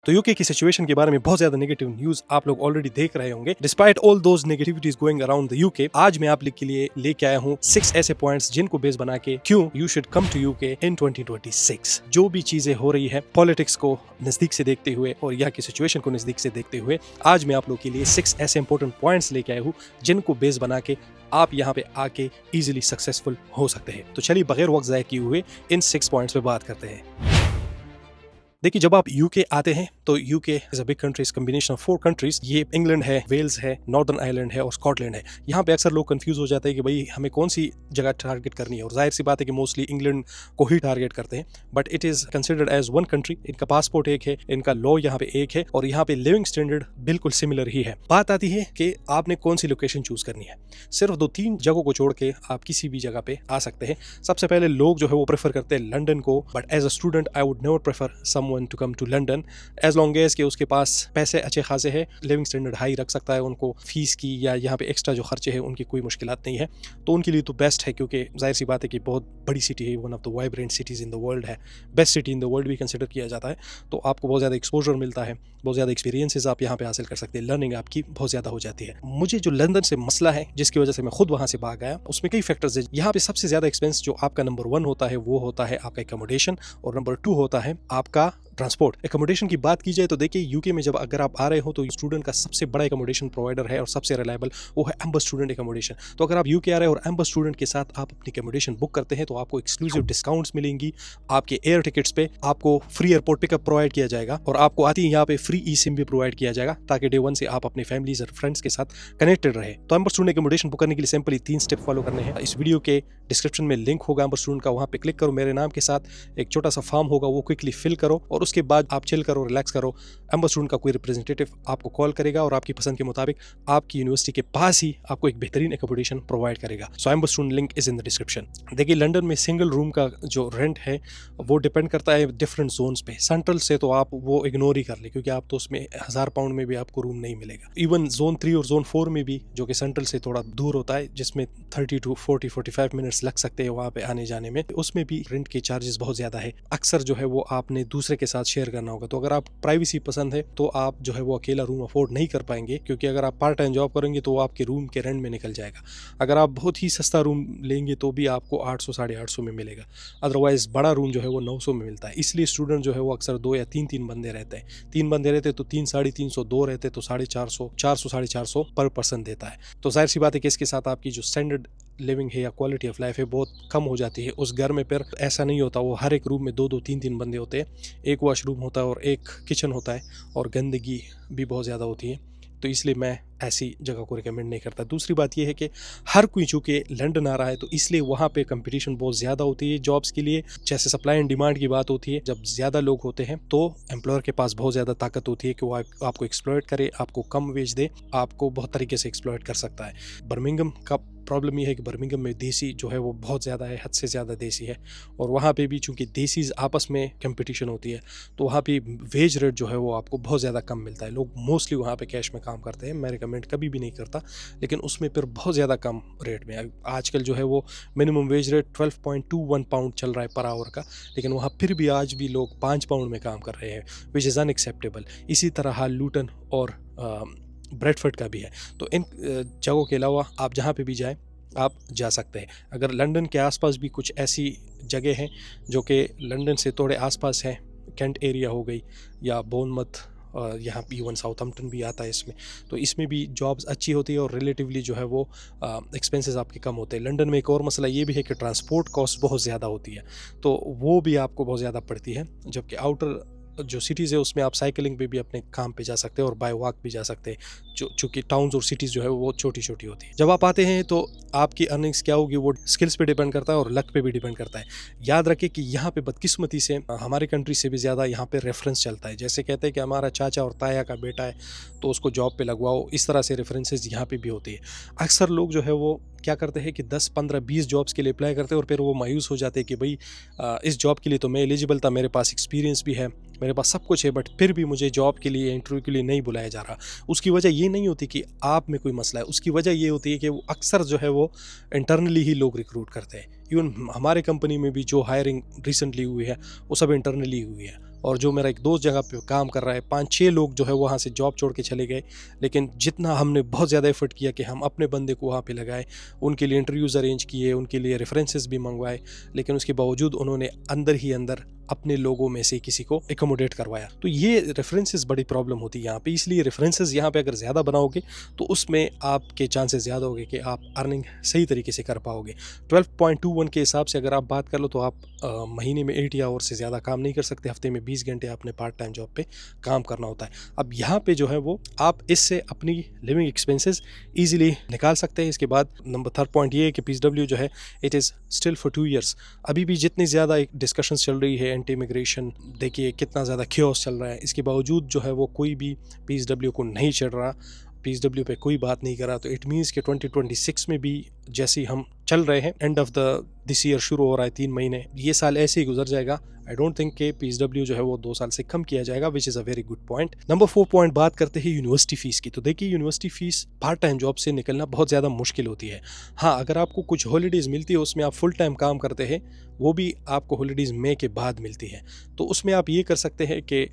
तो यूके की सिचुएशन के बारे में बहुत ज्यादा नेगेटिव न्यूज आप लोग ऑलरेडी देख रहे होंगे। Despite all those negativities going around the UK, आज मैं आप लोग के लिए लेके आया हूँ 6 ऐसे पॉइंट्स जिनको बेस बना के क्यों you should come to UK in 2026। जो भी चीजें हो रही है पॉलिटिक्स को नजदीक से देखते हुए और यहाँ की सिचुएशन को नजदीक से देखते हुए, आज मैं आप लोग के लिए 6 ऐसे इंपॉर्टेंट पॉइंट्स लेके आया हूँ जिनको बेस बना के आप यहाँ पे आके इजीली सक्सेसफुल हो सकते हैं। तो चलिए बगैर वक्त ज़ाया किए हुए इन 6 पॉइंट्स पे बात करते हैं। देखिए, जब आप यूके आते हैं तो UK is a big country, is combination of 4 countries. ये इंग्लैंड है, वेल्स है, नॉर्दर्न आयरलैंड है और स्कॉटलैंड है। यहाँ पे अक्सर लोग कंफ्यूज हो जाते हैं कि भाई हमें कौन सी जगह टारगेट करनी है, और जाहिर सी बात है कि मोस्टली इंग्लैंड को ही टारगेट करते हैं, but it is considered as one country. इनका पासपोर्ट एक है, इनका लॉ यहाँ पे एक है और यहाँ पे लिविंग स्टैंडर्ड बिल्कुल सिमिलर ही है। बात आती है कि आपने कौन सी लोकेशन चूज करनी है। सिर्फ 2-3 जगहों को छोड़ के आप किसी भी जगह पे आ सकते हैं। सबसे पहले लोग जो है वो प्रेफर करते हैं लंदन को, but as a student I would never prefer someone to come to London as long as के उसके पास पैसे अच्छे खासे हैं, लिविंग स्टैंडर्ड हाई रख सकता है, उनको फीस की या यहाँ पे एक्स्ट्रा जो खर्चे हैं उनकी कोई मुश्किलात नहीं है, तो उनके लिए तो बेस्ट है। क्योंकि जाहिर सी बात है कि बहुत बड़ी सिटी है, one of the vibrant cities in the world है, best city in the world भी कंसिडर किया जाता है। तो आपको बहुत ज़्यादा एक्सपोजर मिलता है, बहुत ज़्यादा एक्सपीरियंसेस आप यहाँ पे हासिल कर सकते हैं, लर्निंग आपकी बहुत ज़्यादा हो जाती है। मुझे जो लंदन से मसला है जिसकी वजह से मैं खुद वहाँ से भाग गया, उसमें कई फैक्टर्स है। यहाँ पे सबसे ज़्यादा एक्सपेंस जो आपका नंबर 1 होता है वो होता है आपका एकोमोडेशन, और नंबर 2 होता है आपका ट्रांसपोर्ट। एकोमोडेशन की बात की जाए तो देखिए, यूके में जब अगर आप आ रहे हो तो स्टूडेंट का सबसे बड़ा एकोमोडेशन प्रोवाइडर है और सबसे रिलायबल वो है एम्बर स्टूडेंट एकोमोडेशन। तो अगर आप यूके आ रहे हैं और एम्बर स्टूडेंट के साथ आप अपनी एकोमोडेशन बुक करते हैं तो आपको एक्सक्लूसिव डिस्काउंट्स मिलेंगी। आपके एयर टिकट्स पे आपको फ्री एयरपोर्ट पिकअप प्रोवाइड किया जाएगा और आपको आती है यहाँ पे फ्री ई सिम भी प्रोवाइड किया जाएगा, ताकि डे 1 से आप अपने फैमिलीज और फ्रेंड्स के साथ कनेक्टेड रहे। तो एम्बर स्टूडेंट एकोमोडेशन बुक करने के लिए सिंपली 3 स्टेप फॉलो करने हैं। इस वीडियो के डिस्क्रिप्शन में लिंक होगा एम्बर स्टूडेंट का, वहाँ पे क्लिक करो, मेरे नाम के साथ एक छोटा सा फॉर्म होगा, वो क्विकली फिल करो और उसके बाद आप चिल करो, रिलैक्स करो। एम्बर स्टूडेंट का कोई रिप्रेजेंटेटिव आपको कॉल करेगा और आपकी पसंद के मुताबिक आपकी यूनिवर्सिटी के पास ही आपको एक बेहतरीन एकोमोडेशन प्रोवाइड करेगा। So Amber student link is in the description. देखिए, लंदन में सिंगल रूम का जो रेंट है वो डिपेंड करता है डिफरेंट जोन्स पे। सेंट्रल से तो आप वो इग्नोर ही कर ले, क्योंकि आप तो उसमें 1000 पाउंड में भी आपको रूम नहीं मिलेगा। इवन जोन 3 और जोन 4 में भी, जो कि सेंट्रल से थोड़ा दूर होता है, जिसमें 30 to 45 मिनट्स लग सकते हैं वहाँ पे आने जाने में, उसमें भी रेंट के चार्जेस बहुत ज़्यादा है। अक्सर जो है वो आपने दूसरे के साथ शेयर करना होगा। तो अगर आप प्राइवेसी पसंद है तो आप जो है वो अकेला रूम अफोर्ड नहीं कर पाएंगे, क्योंकि अगर आप पार्ट टाइम जॉब करेंगे तो वो आपके रूम के रेंट में निकल जाएगा। अगर आप बहुत ही सस्ता रूम लेंगे तो भी आपको 800-850 में मिलेगा, अदरवाइज बड़ा रूम जो है वो 900 में मिलता है। इसलिए स्टूडेंट जो है वो अक्सर 2 या 3 बंदे रहते हैं। 3 बंदे रहते तो 300-350, 2 रहते तो 450, 400-450 पर पर्सन देता है। तो जाहिर सी बात है कि इसके साथ आपकी जो स्टैंडर्ड लिविंग है या क्वालिटी ऑफ लाइफ है बहुत कम हो जाती है। उस घर में फिर ऐसा नहीं होता, वो हर एक रूम में 2-2, 3-3 बंदे होते हैं, एक वॉशरूम होता है और एक किचन होता है, और गंदगी भी बहुत ज़्यादा होती है। तो इसलिए मैं ऐसी जगह को रिकमेंड नहीं करता। दूसरी बात यह है कि हर कोई चूँकि लंदन आ रहा है तो इसलिए वहाँ पे कंपटीशन बहुत ज़्यादा होती है जॉब्स के लिए। जैसे सप्लाई एंड डिमांड की बात होती है, जब ज़्यादा लोग होते हैं तो एम्प्लॉयर के पास बहुत ज़्यादा ताकत होती है कि वो आपको एक्सप्लॉयट करे, आपको कम वेज दे, आपको बहुत तरीके से एक्सप्लॉयट कर सकता है। बर्मिंघम का प्रॉब्लम ये है कि बर्मिंघम में देसी जो है वो बहुत ज़्यादा है, हद से ज़्यादा देसी है, और वहाँ पे भी चूँकि देसीज आपस में कंपटीशन होती है तो वहाँ पे वेज रेट जो है वो आपको बहुत ज़्यादा कम मिलता है। लोग मोस्टली वहाँ पे कैश में काम करते हैं, मैं रिकमेंड कभी भी नहीं करता, लेकिन उसमें फिर बहुत ज़्यादा कम रेट में। आजकल जो है वो मिनिमम वेज रेट 12.21 पाउंड चल रहा है पर आवर का, लेकिन वहाँ फिर भी आज भी लोग 5 पाउंड में काम कर रहे हैं, विच इज़ अनएक्सेप्टेबल। इसी तरह हाल लूटन और ब्रेडफोर्ड का भी है। तो इन जगहों के अलावा आप जहाँ पे भी जाएं आप जा सकते हैं। अगर लंदन के आसपास भी कुछ ऐसी जगह हैं जो कि लंदन से थोड़े आसपास हैं, कैंट एरिया हो गई या बोर्नमथ, यहाँ पे इवन साउथहम्पटन भी आता है इसमें, तो इसमें भी जॉब्स अच्छी होती है और रिलेटिवली जो है वो एक्सपेंसेस आपके कम होते हैं। लंदन में एक और मसला ये भी है कि ट्रांसपोर्ट कॉस्ट बहुत ज़्यादा होती है, तो वो भी आपको बहुत ज़्यादा पड़ती है। जबकि आउटर जो सिटीज़ है उसमें आप साइकिलिंग पे भी अपने काम पे जा सकते हैं और बाय वॉक भी जा सकते हैं, चूँकि टाउन्स और सिटीज़ जो है वो छोटी छोटी होती है। जब आप आते हैं तो आपकी अर्निंग्स क्या होगी वो स्किल्स पे डिपेंड करता है और लक पे भी डिपेंड करता है। याद रखें कि यहाँ पे बदकिस्मती से हमारी कंट्री से भी ज़्यादा यहाँ पे रेफरेंस चलता है। जैसे कहते हैं कि हमारा चाचा और ताया का बेटा है तो उसको जॉब पे लगवाओ, इस तरह से रेफरेंसेस यहाँ पे भी होती है। अक्सर लोग जो है वो क्या करते हैं कि 10, 15, 20 जॉब्स के लिए अप्लाई करते हैं और फिर वो मायूस हो जाते हैं कि भाई इस जॉब के लिए तो मैं एलिजिबल था, मेरे पास एक्सपीरियंस भी है, मेरे पास सब कुछ है, बट फिर भी मुझे जॉब के लिए इंटरव्यू के लिए नहीं बुलाया जा रहा। उसकी वजह ये नहीं होती कि आप में कोई मसला है, उसकी वजह ये होती है कि वो अक्सर जो है वो इंटरनली ही लोग रिक्रूट करते हैं। इवन हमारे कंपनी में भी जो हायरिंग रिसेंटली हुई है वो सब इंटरनली हुई है। और जो मेरा एक दोस्त जगह पे काम कर रहा है, 5-6 लोग जो है वहाँ से जॉब छोड़ के चले गए। लेकिन जितना हमने बहुत ज़्यादा एफर्ट किया कि हम अपने बंदे को वहाँ पे लगाए, उनके लिए इंटरव्यूज़ अरेंज किए, उनके लिए रेफरेंसेस भी मंगवाए, लेकिन उसके बावजूद उन्होंने अंदर ही अंदर अपने लोगों में से किसी को एकोमोडेट करवाया। तो ये रेफरेंसेस बड़ी प्रॉब्लम होती है यहाँ पे। इसलिए रेफरेंसेस यहाँ पे अगर ज़्यादा बनाओगे तो उसमें आपके चांसेस ज़्यादा होंगे कि आप अर्निंग सही तरीके से कर पाओगे। 12.21 के हिसाब से अगर आप बात कर लो तो आप महीने में 80 आवर से ज़्यादा काम नहीं कर सकते। हफ्ते में 20 घंटे आपने पार्ट टाइम जॉब पे काम करना होता है। अब यहाँ पे जो है वो आप इससे अपनी लिविंग एक्सपेंसेस ईजिली निकाल सकते हैं। इसके बाद नंबर 3 पॉइंट ये है कि PSW जो है it is still for 2 years. अभी भी जितनी ज़्यादा डिस्कशंस चल रही है एंटी इमिग्रेशन, देखिए कितना ज़्यादा ख्योस चल रहा है, इसके बावजूद जो है वो कोई भी PSW को नहीं चढ़ रहा, PSW पे कोई बात नहीं करा। तो इट मीन्स कि 2026 में भी जैसे हम चल रहे हैं, एंड ऑफ दिस ईयर शुरू हो रहा है 3 महीने, ये साल ऐसे ही गुजर जाएगा। आई डोंट थिंक कि PSW जो है वो 2 साल से कम किया जाएगा, which is a very good point. Number 4 point बात करते हैं यूनिवर्सिटी फीस की। तो देखिए university fees part time job से निकलना बहुत ज़्यादा मुश्किल होती है। हाँ, अगर आपको कुछ हॉलीडेज़ मिलती है, उसमें आप फुल टाइम काम करते हैं, वो भी आपको हॉलीडेज़ मई के बाद मिलती है। तो उसमें आप ये कर सकते हैं कि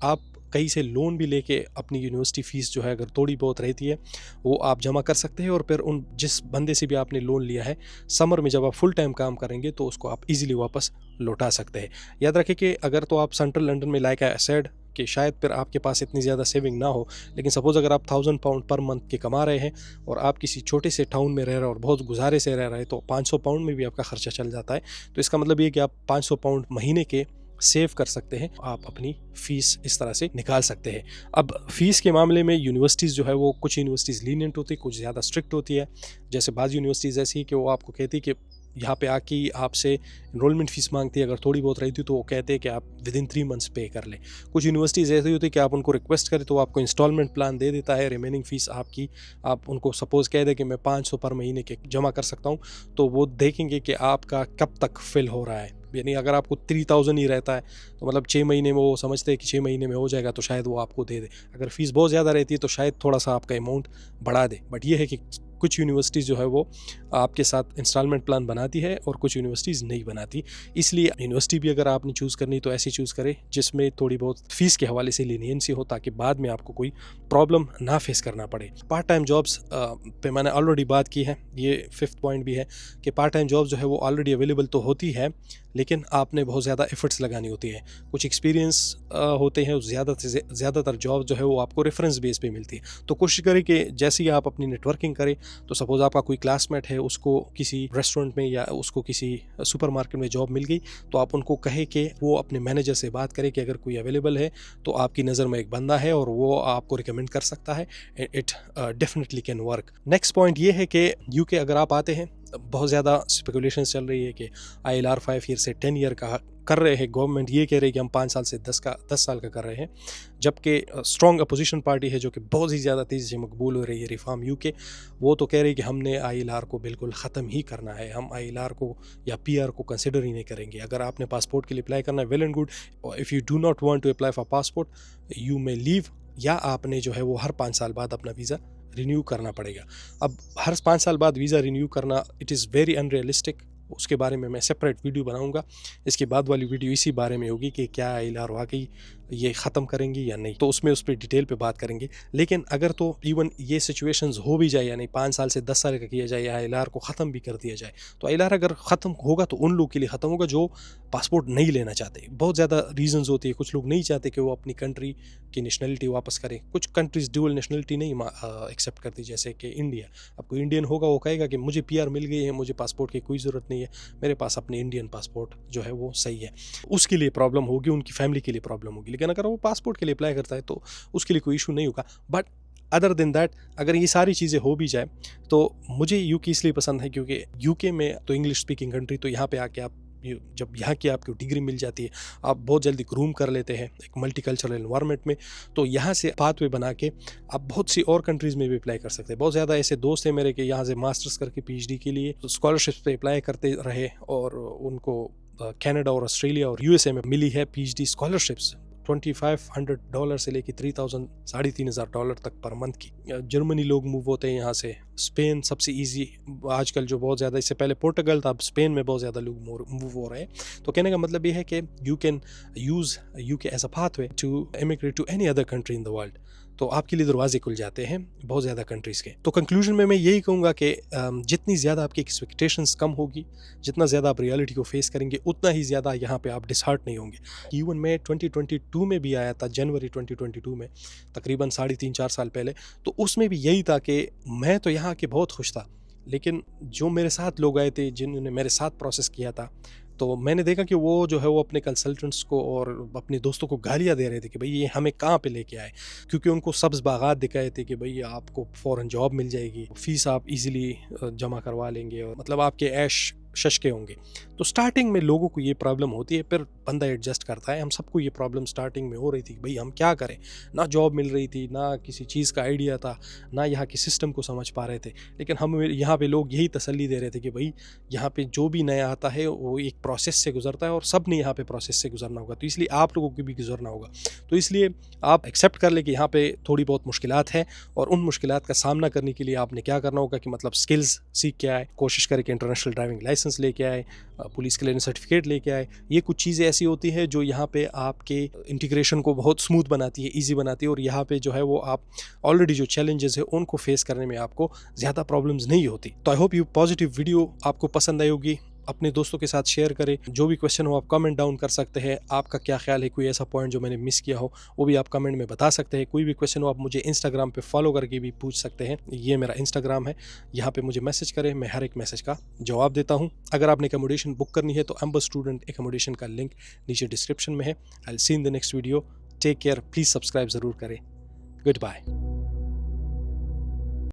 आप कहीं से लोन भी लेके अपनी यूनिवर्सिटी फ़ीस जो है अगर थोड़ी बहुत रहती है वो आप जमा कर सकते हैं, और फिर उन जिस बंदे से भी आपने लोन लिया है, समर में जब आप फुल टाइम काम करेंगे तो उसको आप इजीली वापस लौटा सकते हैं। याद रखें कि अगर तो आप सेंट्रल लंदन में लाइक आई सेड कि शायद फिर आपके पास इतनी ज़्यादा सेविंग ना हो, लेकिन सपोज़ अगर आप 1000 पाउंड पर मंथ के कमा रहे हैं और आप किसी छोटे से टाउन में रह रहे हैं और बहुत गुजारे से रह रहे हैं, तो 500 पाउंड में भी आपका खर्चा चल जाता है। तो इसका मतलब ये कि आप 500 पाउंड महीने के सेव कर सकते हैं, आप अपनी फ़ीस इस तरह से निकाल सकते हैं। अब फ़ीस के मामले में यूनिवर्सिटीज़ जो है वो कुछ यूनिवर्सिटीज़ लीनियंट होती है, कुछ ज़्यादा स्ट्रिक्ट होती है। जैसे बाज़ यूनिवर्सिटीज़ ऐसी है कि वो आपको कहती है कि यहाँ पे आके आपसे इनरोलमेंट फ़ीस मांगती है, अगर थोड़ी बहुत रहती तो वो कहते हैं कि आप विदिन 3 मंथ्स पे कर लें। कुछ यूनिवर्सिटीज़ ऐसी होती है कि आप उनको रिक्वेस्ट करें तो वो आपको इंस्टॉलमेंट प्लान दे देता है, रिमेनिंग फ़ीस आपकी, आप उनको सपोज़ कह दें कि मैं 500 पर महीने के जमा कर सकता हूँ, तो वो देखेंगे कि आपका कब तक फिल हो रहा है। यानी अगर आपको 3000 ही रहता है तो मतलब 6 महीने में वो समझते हैं कि 6 महीने में हो जाएगा, तो शायद वो आपको दे दे। अगर फ़ीस बहुत ज़्यादा रहती है तो शायद थोड़ा सा आपका अमाउंट बढ़ा दे। बट ये है कि कुछ यूनिवर्सिटीज़ जो है वो आपके साथ इंस्टॉलमेंट प्लान बनाती है और कुछ यूनिवर्सिटीज़ नहीं बनाती। इसलिए यूनिवर्सिटी भी अगर आपने चूज़ करनी तो ऐसी चूज़ करें जिसमें थोड़ी बहुत फ़ीस के हवाले से लीनियंसी हो, ताकि बाद में आपको कोई प्रॉब्लम ना फेस करना पड़े। पार्ट टाइम जॉब्स पे मैंने ऑलरेडी बात की है। ये 5th पॉइंट भी है कि पार्ट टाइम जॉब जो है वो ऑलरेडी अवेलेबल तो होती है, लेकिन आपने बहुत ज़्यादा एफर्ट्स लगानी होती है। कुछ एक्सपीरियंस होते हैं, ज़्यादातर जॉब जो है वो आपको रेफरेंस बेस पे मिलती है। तो कोशिश करें कि जैसे ही आप अपनी नेटवर्किंग करें, तो सपोज़ आपका कोई क्लासमेट है, उसको किसी रेस्टोरेंट में या उसको किसी सुपरमार्केट में जॉब मिल गई, तो आप उनको कहें कि वो अपने मैनेजर से बात करें कि अगर कोई अवेलेबल है तो आपकी नज़र में एक बंदा है और वो आपको रिकमेंड कर सकता है। It definitely can work. Next point ये है कि यूके अगर आप आते हैं, बहुत ज़्यादा स्पेकुलेशंस चल रही है कि ILR 5 ईयर से 10 ईयर का कर रहे हैं। गवर्नमेंट ये कह रही है कि हम 5 साल से 10 साल का कर रहे हैं, जबकि स्ट्रॉन्ग अपोजिशन पार्टी है जो कि बहुत ही ज़्यादा तेज़ी से मकबूल हो रही है, रिफॉर्म यूके, वो तो कह रही है कि हमने ILR को बिल्कुल ख़त्म ही करना है, हम ILR को या PR को कंसिडर ही नहीं करेंगे। अगर आपने पासपोर्ट के लिए अप्लाई करना है, well and good. If you do not want to apply for passport you may leave, या आपने जो है वो हर 5 साल बाद अपना वीज़ा रिन्यू करना पड़ेगा। अब हर 5 साल बाद वीज़ा रिन्यू करना इट इज़ वेरी अनरियलिस्टिक। उसके बारे में मैं सेपरेट वीडियो बनाऊंगा। इसके बाद वाली वीडियो इसी बारे में होगी कि क्या ILR वाकई ये ख़त्म करेंगी या नहीं, तो उसमें उस पर डिटेल पे बात करेंगे। लेकिन अगर तो इवन ये सिचुएशंस हो भी जाए, यानी 5 साल से 10 साल का किया जाए या ILR को ख़त्म भी कर दिया जाए, तो ILR अगर ख़त्म होगा तो उन लोग के लिए ख़त्म होगा जो पासपोर्ट नहीं लेना चाहते। बहुत ज़्यादा रीजंस होती है, कुछ लोग नहीं चाहते कि वो अपनी कंट्री की नेशनलिटी वापस करें। कुछ कंट्रीज़ ड्यूअल नेशनलिटी नहीं एक्सेप्ट करती, जैसे कि इंडिया। अब कोई इंडियन होगा वो कहेगा कि मुझे PR मिल गई है, मुझे पासपोर्ट की कोई ज़रूरत नहीं है, मेरे पास अपनी इंडियन पासपोर्ट जो है वो सही है। उसके लिए प्रॉब्लम होगी, उनकी फैमिली के लिए प्रॉब्लम होगी। लेकिन अगर वो पासपोर्ट के लिए अप्लाई करता है तो उसके लिए कोई इशू नहीं होगा। बट अदर देन दैट, अगर ये सारी चीज़ें हो भी जाए, तो मुझे यूके इसलिए पसंद है क्योंकि यूके में तो इंग्लिश स्पीकिंग कंट्री, तो यहाँ पे आके आप जब यहाँ की आपको डिग्री मिल जाती है, आप बहुत जल्दी ग्रूम कर लेते हैं एक मल्टीकल्चरल एनवायरनमेंट में। तो यहाँ से पाथवे बना के आप बहुत सी और कंट्रीज़ में भी अप्लाई कर सकते हैं। बहुत ज़्यादा ऐसे दोस्त हैं मेरे कि यहाँ से मास्टर्स करके PhD के लिए स्कॉलरशिप्स पे अप्लाई करते रहे और उनको कनाडा और ऑस्ट्रेलिया और USA में मिली है PhD स्कॉलरशिप्स $2500 से लेके 3000 $3500 तक पर मंथ की। जर्मनी लोग मूव होते हैं यहाँ से, स्पेन सबसे इजी आजकल जो बहुत ज़्यादा, इससे पहले पोर्टुगल था, अब स्पेन में बहुत ज़्यादा लोग मूव हो रहे हैं। तो कहने का मतलब ये है कि you can use UK as a pathway to immigrate to any other country in the world. तो आपके लिए दरवाजे खुल जाते हैं बहुत ज़्यादा कंट्रीज़ के। तो कंक्लूजन में मैं यही कहूँगा कि जितनी ज़्यादा आपकी एक्सपेक्टेशंस कम होगी, जितना ज़्यादा आप रियलिटी को फेस करेंगे, उतना ही ज़्यादा यहाँ पे आप डिसहार्ट नहीं होंगे। इवन मैं 2022 में भी आया था, जनवरी 2022 में, तकरीबन 3.5-4 साल पहले। तो उसमें भी यही था कि मैं तो यहाँ के बहुत खुश था, लेकिन जो मेरे साथ लोग आए थे, जिन्होंने मेरे साथ प्रोसेस किया था, तो मैंने देखा कि वो जो है वो अपने कंसल्टेंट्स को और अपने दोस्तों को गालियाँ दे रहे थे कि भाई ये हमें कहाँ पे लेके आए, क्योंकि उनको सब्ज़ बागात दिखाए थे कि भाई आपको फ़ौरन जॉब मिल जाएगी, फ़ीस आप इजीली जमा करवा लेंगे और मतलब आपके ऐश शशके होंगे। तो स्टार्टिंग में लोगों को ये प्रॉब्लम होती है, फिर बंदा एडजस्ट करता है। हम सबको ये प्रॉब्लम स्टार्टिंग में हो रही थी, भाई हम क्या करें, ना जॉब मिल रही थी, ना किसी चीज़ का आइडिया था, ना यहाँ के सिस्टम को समझ पा रहे थे। लेकिन हम यहाँ पे लोग यही तसल्ली दे रहे थे कि भाई यहाँ पे जो भी नया आता है वो एक प्रोसेस से गुजरता है और सब ने यहाँ पे प्रोसेस से गुजरना होगा, तो इसलिए आप लोगों को भी गुजरना होगा। तो इसलिए आप एक्सेप्ट कर ले कि यहाँ पे थोड़ी बहुत मुश्किलात हैं, और उन मुश्किलात का सामना करने के लिए आपने क्या करना होगा कि मतलब स्किल्स सीख के आए, कोशिश करें कि इंटरनेशनल ड्राइविंग लाइसेंस लेके आए, पुलिस क्लियरेंस सर्टिफिकेट लेके आए। ये कुछ चीज़ें ऐसी होती हैं जो यहाँ पे आपके इंटीग्रेशन को बहुत स्मूथ बनाती है, ईजी बनाती है, और यहाँ पे जो है वो आप ऑलरेडी जो चैलेंजेस है उनको फेस करने में आपको ज़्यादा प्रॉब्लम्स नहीं होती। तो आई होप ये पॉजिटिव वीडियो आपको पसंद आई होगी। अपने दोस्तों के साथ शेयर करें। जो भी क्वेश्चन हो आप कमेंट डाउन कर सकते हैं। आपका क्या ख्याल है, कोई ऐसा पॉइंट जो मैंने मिस किया हो वो भी आप कमेंट में बता सकते हैं। कोई भी क्वेश्चन हो आप मुझे इंस्टाग्राम पे फॉलो करके भी पूछ सकते हैं, ये मेरा इंस्टाग्राम है, यहाँ पे मुझे मैसेज करें, मैं हर एक मैसेज का जवाब देता हूँ। अगर आपने एकोमोडेशन बुक करनी है तो एम्बर स्टूडेंट एकोमोडेशन का लिंक नीचे डिस्क्रिप्शन में है। I will see in the next video. Take care, please subscribe ज़रूर करें। Good bye.